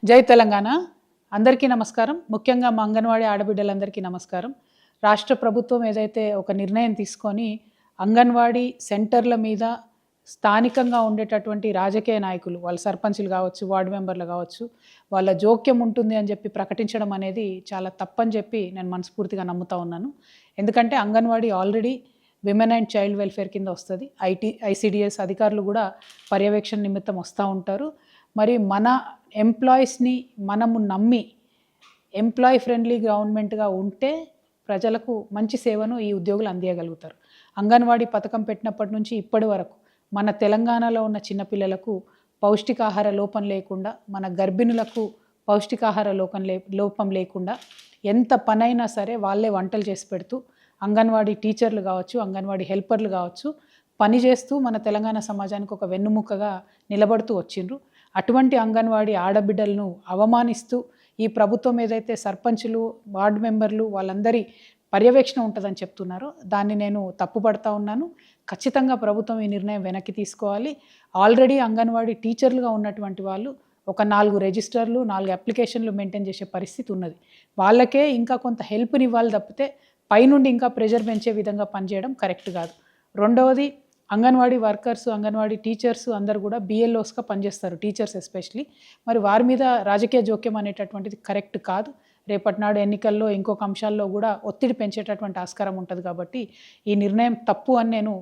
జై తెలంగాణ. అందరికీ నమస్కారం. ముఖ్యంగా మా అంగన్వాడీ ఆడబిడ్డలందరికీ నమస్కారం. రాష్ట్ర ప్రభుత్వం ఏదైతే ఒక నిర్ణయం తీసుకొని అంగన్వాడీ సెంటర్ల మీద స్థానికంగా ఉండేటటువంటి రాజకీయ నాయకులు, వాళ్ళ సర్పంచులు కావచ్చు, వార్డు మెంబర్లు కావచ్చు, వాళ్ళ జోక్యం ఉంటుంది అని చెప్పి ప్రకటించడం అనేది చాలా తప్పని చెప్పి నేను మనస్ఫూర్తిగా నమ్ముతా ఉన్నాను. ఎందుకంటే anganwadi already women and child welfare కింద వస్తుంది. ఐసిడిఎస్ అధికారులు కూడా పర్యవేక్షణ నిమిత్తం వస్తూ ఉంటారు. మరి మన ఎంప్లాయీస్ని మనము నమ్మి ఎంప్లాయీ ఫ్రెండ్లీ గవర్నమెంట్గా ఉంటే ప్రజలకు మంచి సేవను ఈ ఉద్యోగులు అందియగలుగుతారు. అంగన్వాడీ పథకం పెట్టినప్పటి నుంచి ఇప్పటి వరకు మన తెలంగాణలో ఉన్న చిన్నపిల్లలకు పౌష్టికాహార లోపం లేకుండా, మన గర్భిణులకు పౌష్టికాహార లోపం లేకుండా ఎంత పనైనా సరే వాళ్ళే వంటలు చేసి పెడుతూ అంగన్వాడీ టీచర్లు కావచ్చు, అంగన్వాడీ హెల్పర్లు కావచ్చు, పని చేస్తూ మన తెలంగాణ సమాజానికి ఒక వెన్నుముక్కగా నిలబడుతూ వచ్చిండ్రు. అటువంటి అంగన్వాడీ ఆడబిడ్డలను అవమానిస్తూ ఈ ప్రభుత్వం ఏదైతే సర్పంచులు, వార్డు మెంబర్లు వాళ్ళందరి పర్యవేక్షణ ఉంటుందని చెప్తున్నారో దాన్ని నేను తప్పుపడతా ఉన్నాను. ఖచ్చితంగా ప్రభుత్వం ఈ నిర్ణయం వెనక్కి తీసుకోవాలి. ఆల్రెడీ అంగన్వాడీ టీచర్లుగా ఉన్నటువంటి వాళ్ళు ఒక 4 రిజిస్టర్లు, 4 అప్లికేషన్లు మెయింటైన్ చేసే పరిస్థితి ఉన్నది. వాళ్ళకే ఇంకా కొంత హెల్ప్ని ఇవ్వాలి తప్పితే పైనుండి ఇంకా ప్రెషర్ పెంచే విధంగా పనిచేయడం కరెక్ట్ కాదు. రెండవది, అంగన్వాడీ వర్కర్స్, అంగన్వాడీ టీచర్స్ అందరు కూడా బిఎల్ఓస్గా పనిచేస్తారు, టీచర్స్ ఎస్పెషలీ. మరి వారి మీద రాజకీయ జోక్యం అనేటటువంటిది కరెక్ట్ కాదు. రేపటి నాడు ఎన్నికల్లో ఇంకొక అంశాల్లో కూడా ఒత్తిడి పెంచేటటువంటి ఆస్కారం ఉంటుంది. కాబట్టి ఈ నిర్ణయం తప్పు అని నేను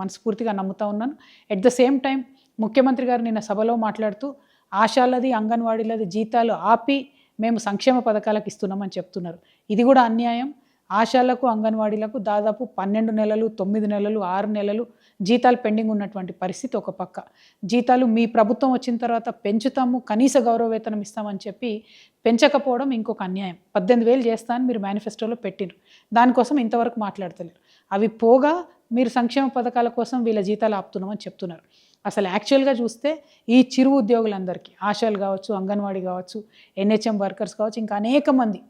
మనస్ఫూర్తిగా నమ్ముతా ఉన్నాను. ఎట్ ద సేమ్ టైం ముఖ్యమంత్రి గారు నిన్న సభలో మాట్లాడుతూ ఆశాలది, అంగన్వాడీలది జీతాలు ఆపి మేము సంక్షేమ పథకాలకు ఇస్తున్నామని చెప్తున్నారు. ఇది కూడా అన్యాయం. ఆశాలకు, అంగన్వాడీలకు దాదాపు 12 నెలలు, 9 నెలలు, 6 నెలలు జీతాలు పెండింగ్ ఉన్నటువంటి పరిస్థితి ఒక పక్క. జీతాలు మీ ప్రభుత్వం వచ్చిన తర్వాత పెంచుతాము, కనీస గౌరవ వేతనం ఇస్తామని చెప్పి పెంచకపోవడం ఇంకొక అన్యాయం. 18,000 చేస్తానని మీరు మేనిఫెస్టోలో పెట్టినారు, దానికోసం ఇంతవరకు మాట్లాడతలేరు. అవి పోగా మీరు సంక్షేమ పథకాల కోసం వీళ్ళ జీతాలు ఆపుతున్నామని చెప్తున్నారు. అసలు యాక్చువల్గా చూస్తే ఈ చిరు ఉద్యోగులందరికీ, ఆశాలు కావచ్చు, అంగన్వాడీ కావచ్చు, ఎన్హెచ్ఎం వర్కర్స్ కావచ్చు, ఇంకా అనేక మంది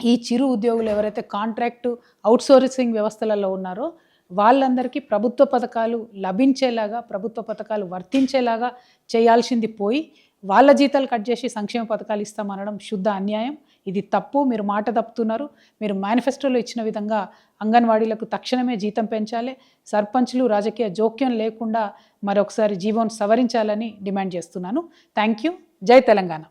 ఈ చిరు ఉద్యోగులు ఎవరైతే కాంట్రాక్టు అవుట్సోర్సింగ్ వ్యవస్థలలో ఉన్నారో వాళ్ళందరికీ ప్రభుత్వ పథకాలు లభించేలాగా, ప్రభుత్వ పథకాలు వర్తించేలాగా చేయాల్సింది పోయి వాళ్ళ జీతాలు కట్ చేసి సంక్షేమ పథకాలు ఇస్తామనడం శుద్ధ అన్యాయం. ఇది తప్పు. మీరు మాట తప్పుతున్నారు. మీరు మేనిఫెస్టోలో ఇచ్చిన విధంగా అంగన్వాడీలకు తక్షణమే జీతం పెంచాలి, సర్పంచ్లు రాజకీయ జోక్యం లేకుండా మరొకసారి జీవోను సవరించాలని డిమాండ్ చేస్తున్నాను. Thank you. జై తెలంగాణ.